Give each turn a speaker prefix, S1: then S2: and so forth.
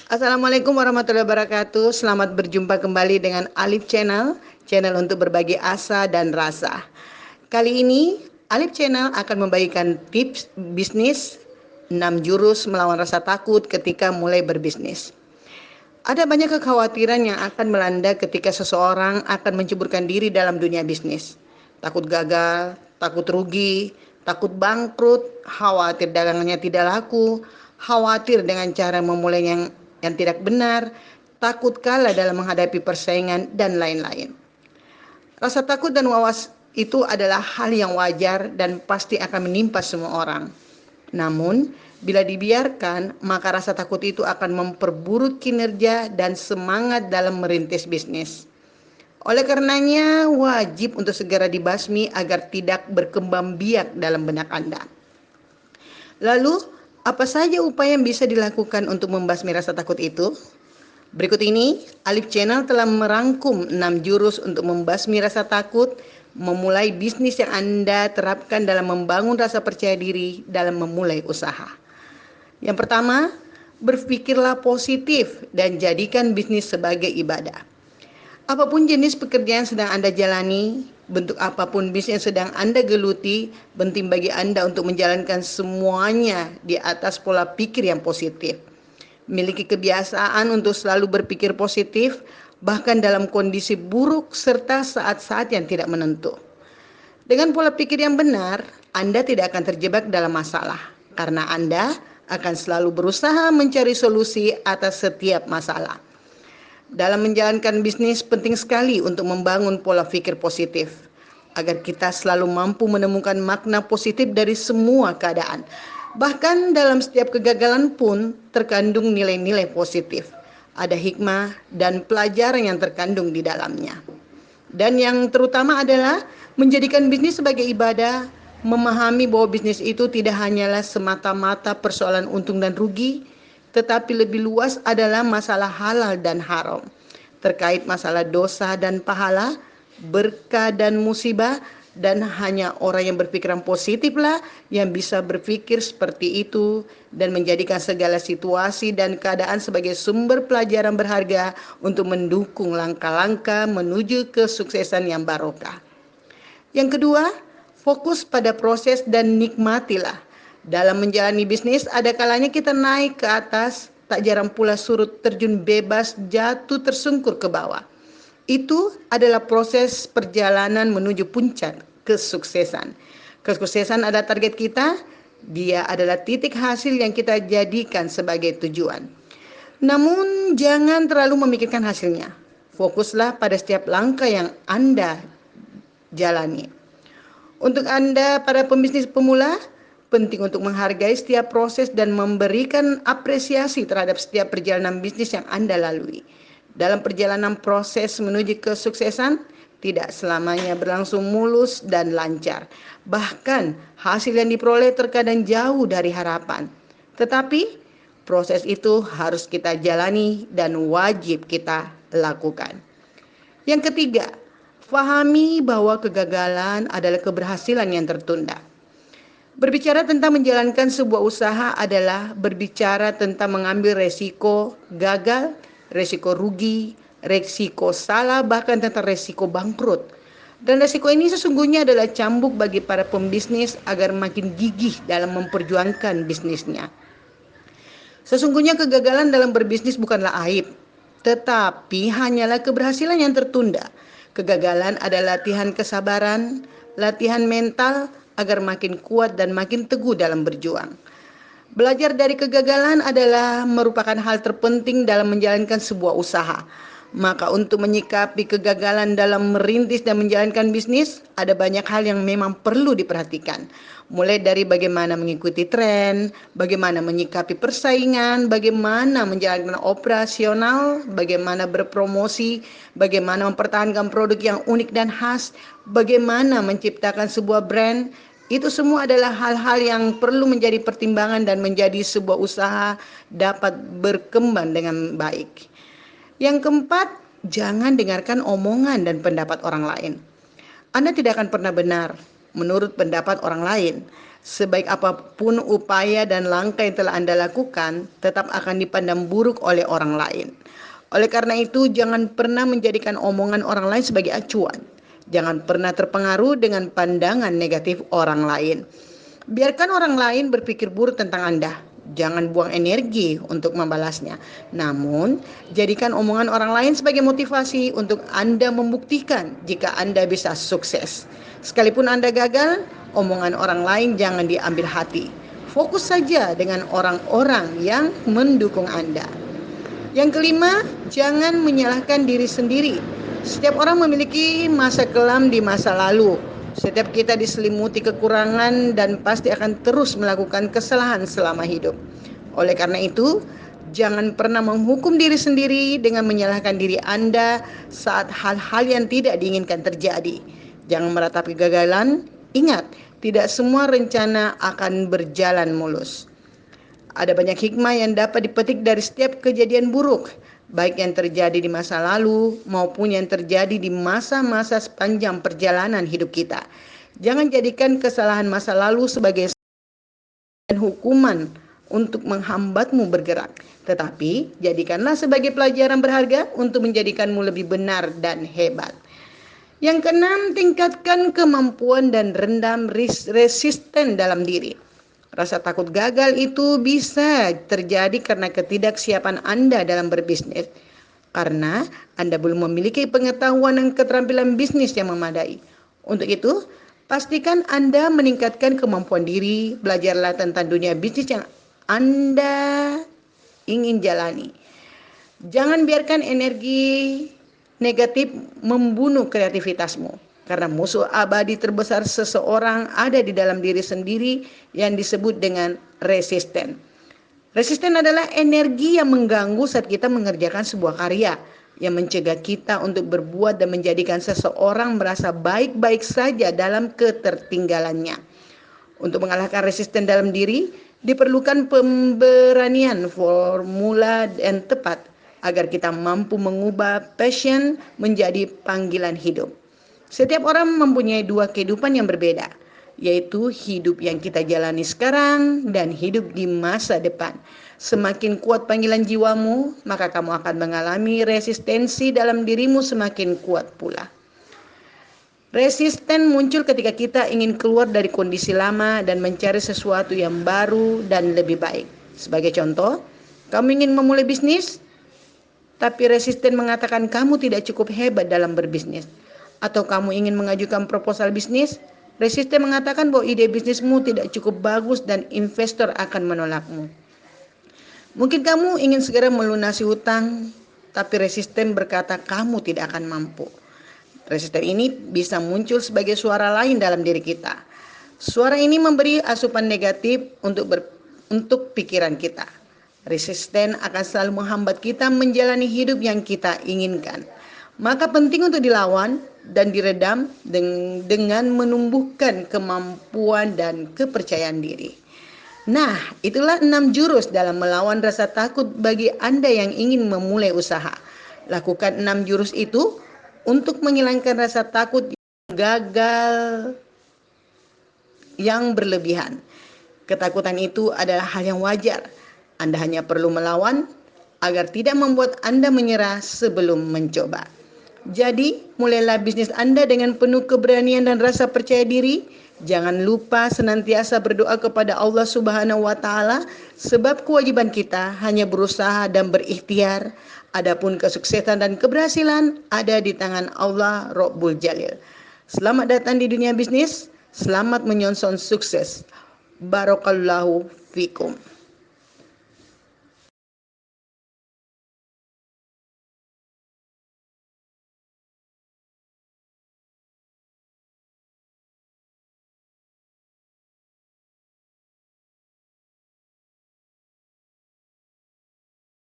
S1: Assalamualaikum warahmatullahi wabarakatuh. Selamat berjumpa kembali dengan Alif Channel, channel untuk berbagi asa dan rasa. Kali ini Alif Channel akan membagikan tips bisnis 6 jurus melawan rasa takut ketika mulai berbisnis. Ada banyak kekhawatiran yang akan melanda ketika seseorang akan menceburkan diri dalam dunia bisnis. Takut gagal, takut rugi, takut bangkrut, khawatir dagangannya tidak laku, khawatir dengan cara memulai yang tidak benar, takut kalah dalam menghadapi persaingan, dan lain-lain. Rasa takut dan wawas itu adalah hal yang wajar dan pasti akan menimpa semua orang. Namun, bila dibiarkan, maka rasa takut itu akan memperburuk kinerja dan semangat dalam merintis bisnis. Oleh karenanya, wajib untuk segera dibasmi agar tidak berkembang biak dalam benak Anda. Lalu, apa saja upaya yang bisa dilakukan untuk membasmi rasa takut itu? Berikut ini, Alif Channel telah merangkum 6 jurus untuk membasmi rasa takut, memulai bisnis yang Anda terapkan dalam membangun rasa percaya diri dalam memulai usaha. Yang pertama, berpikirlah positif dan jadikan bisnis sebagai ibadah. Apapun jenis pekerjaan yang sedang Anda jalani, bentuk apapun bisnis yang sedang Anda geluti, penting bagi Anda untuk menjalankan semuanya di atas pola pikir yang positif. Miliki kebiasaan untuk selalu berpikir positif, bahkan dalam kondisi buruk serta saat-saat yang tidak menentu. Dengan pola pikir yang benar, Anda tidak akan terjebak dalam masalah, karena Anda akan selalu berusaha mencari solusi atas setiap masalah. Dalam menjalankan bisnis, penting sekali untuk membangun pola pikir positif, agar kita selalu mampu menemukan makna positif dari semua keadaan. Bahkan dalam setiap kegagalan pun terkandung nilai-nilai positif. Ada hikmah dan pelajaran yang terkandung di dalamnya. Dan yang terutama adalah menjadikan bisnis sebagai ibadah, memahami bahwa bisnis itu tidak hanyalah semata-mata persoalan untung dan rugi, tetapi lebih luas adalah masalah halal dan haram, terkait masalah dosa dan pahala, berkah dan musibah. Dan hanya orang yang berpikiran positiflah yang bisa berpikir seperti itu dan menjadikan segala situasi dan keadaan sebagai sumber pelajaran berharga untuk mendukung langkah-langkah menuju kesuksesan yang barokah. Yang kedua, fokus pada proses dan nikmatilah. Dalam menjalani bisnis, ada kalanya kita naik ke atas, tak jarang pula surut terjun bebas, jatuh tersungkur ke bawah. Itu adalah proses perjalanan menuju puncak kesuksesan. Kesuksesan adalah target kita, dia adalah titik hasil yang kita jadikan sebagai tujuan. Namun jangan terlalu memikirkan hasilnya. Fokuslah pada setiap langkah yang Anda jalani. Untuk Anda para pembisnis pemula, penting untuk menghargai setiap proses dan memberikan apresiasi terhadap setiap perjalanan bisnis yang Anda lalui. Dalam perjalanan proses menuju kesuksesan, tidak selamanya berlangsung mulus dan lancar. Bahkan hasil yang diperoleh terkadang jauh dari harapan. Tetapi proses itu harus kita jalani dan wajib kita lakukan. Yang ketiga, fahami bahwa kegagalan adalah keberhasilan yang tertunda. Berbicara tentang menjalankan sebuah usaha adalah berbicara tentang mengambil resiko gagal, resiko rugi, resiko salah, bahkan tentang resiko bangkrut. Dan resiko ini sesungguhnya adalah cambuk bagi para pembisnis agar makin gigih dalam memperjuangkan bisnisnya. Sesungguhnya kegagalan dalam berbisnis bukanlah aib, tetapi hanyalah keberhasilan yang tertunda. Kegagalan adalah latihan kesabaran, latihan mental agar makin kuat dan makin teguh dalam berjuang. Belajar dari kegagalan adalah merupakan hal terpenting dalam menjalankan sebuah usaha. Maka untuk menyikapi kegagalan dalam merintis dan menjalankan bisnis, ada banyak hal yang memang perlu diperhatikan. Mulai dari bagaimana mengikuti tren, bagaimana menyikapi persaingan, bagaimana menjalankan operasional, bagaimana berpromosi, bagaimana mempertahankan produk yang unik dan khas, bagaimana menciptakan sebuah brand. Itu semua adalah hal-hal yang perlu menjadi pertimbangan dan menjadi sebuah usaha dapat berkembang dengan baik. Yang keempat, jangan dengarkan omongan dan pendapat orang lain. Anda tidak akan pernah benar menurut pendapat orang lain. Sebaik apapun upaya dan langkah yang telah Anda lakukan, tetap akan dipandang buruk oleh orang lain. Oleh karena itu, jangan pernah menjadikan omongan orang lain sebagai acuan. Jangan pernah terpengaruh dengan pandangan negatif orang lain. Biarkan orang lain berpikir buruk tentang Anda. Jangan buang energi untuk membalasnya. Namun, jadikan omongan orang lain sebagai motivasi untuk Anda membuktikan jika Anda bisa sukses. Sekalipun Anda gagal, omongan orang lain jangan diambil hati. Fokus saja dengan orang-orang yang mendukung Anda. Yang kelima, jangan menyalahkan diri sendiri. Setiap orang memiliki masa kelam di masa lalu. Setiap kita diselimuti kekurangan dan pasti akan terus melakukan kesalahan selama hidup. Oleh karena itu, jangan pernah menghukum diri sendiri dengan menyalahkan diri Anda saat hal-hal yang tidak diinginkan terjadi. Jangan meratapi kegagalan. Ingat, tidak semua rencana akan berjalan mulus. Ada banyak hikmah yang dapat dipetik dari setiap kejadian buruk, baik yang terjadi di masa lalu maupun yang terjadi di masa-masa sepanjang perjalanan hidup kita. Jangan jadikan kesalahan masa lalu sebagai hukuman untuk menghambatmu bergerak, tetapi jadikanlah sebagai pelajaran berharga untuk menjadikanmu lebih benar dan hebat. Yang keenam, tingkatkan kemampuan dan rendam resisten dalam diri. Rasa takut gagal itu bisa terjadi karena ketidaksiapan Anda dalam berbisnis. Karena Anda belum memiliki pengetahuan dan keterampilan bisnis yang memadai. Untuk itu, pastikan Anda meningkatkan kemampuan diri, belajarlah tentang dunia bisnis yang Anda ingin jalani. Jangan biarkan energi negatif membunuh kreativitasmu. Karena musuh abadi terbesar seseorang ada di dalam diri sendiri yang disebut dengan resisten. Resisten adalah energi yang mengganggu saat kita mengerjakan sebuah karya, yang mencegah kita untuk berbuat dan menjadikan seseorang merasa baik-baik saja dalam ketertinggalannya. Untuk mengalahkan resisten dalam diri, diperlukan pemberanian, formula yang tepat agar kita mampu mengubah passion menjadi panggilan hidup. Setiap orang mempunyai dua kehidupan yang berbeda, yaitu hidup yang kita jalani sekarang dan hidup di masa depan. Semakin kuat panggilan jiwamu, maka kamu akan mengalami resistensi dalam dirimu semakin kuat pula. Resisten muncul ketika kita ingin keluar dari kondisi lama dan mencari sesuatu yang baru dan lebih baik. Sebagai contoh, kamu ingin memulai bisnis, tapi resisten mengatakan kamu tidak cukup hebat dalam berbisnis. Atau kamu ingin mengajukan proposal bisnis, resisten mengatakan bahwa ide bisnismu tidak cukup bagus dan investor akan menolakmu. Mungkin kamu ingin segera melunasi hutang, tapi resisten berkata kamu tidak akan mampu. Resisten ini bisa muncul sebagai suara lain dalam diri kita. Suara ini memberi asupan negatif untuk pikiran kita. Resisten akan selalu menghambat kita menjalani hidup yang kita inginkan. Maka penting untuk dilawan dan diredam dengan menumbuhkan kemampuan dan kepercayaan diri. Nah, itulah 6 jurus dalam melawan rasa takut bagi Anda yang ingin memulai usaha. Lakukan 6 jurus itu untuk menghilangkan rasa takut gagal yang berlebihan. Ketakutan itu adalah hal yang wajar. Anda hanya perlu melawan agar tidak membuat Anda menyerah sebelum mencoba. Jadi, mulailah bisnis Anda dengan penuh keberanian dan rasa percaya diri. Jangan lupa senantiasa berdoa kepada Allah Subhanahu wa Ta'ala, sebab kewajiban kita hanya berusaha dan berikhtiar. Adapun kesuksesan dan keberhasilan ada di tangan Allah Rabbul Jalil. Selamat datang di dunia bisnis, selamat menyongsong sukses. Barakallahu fikum.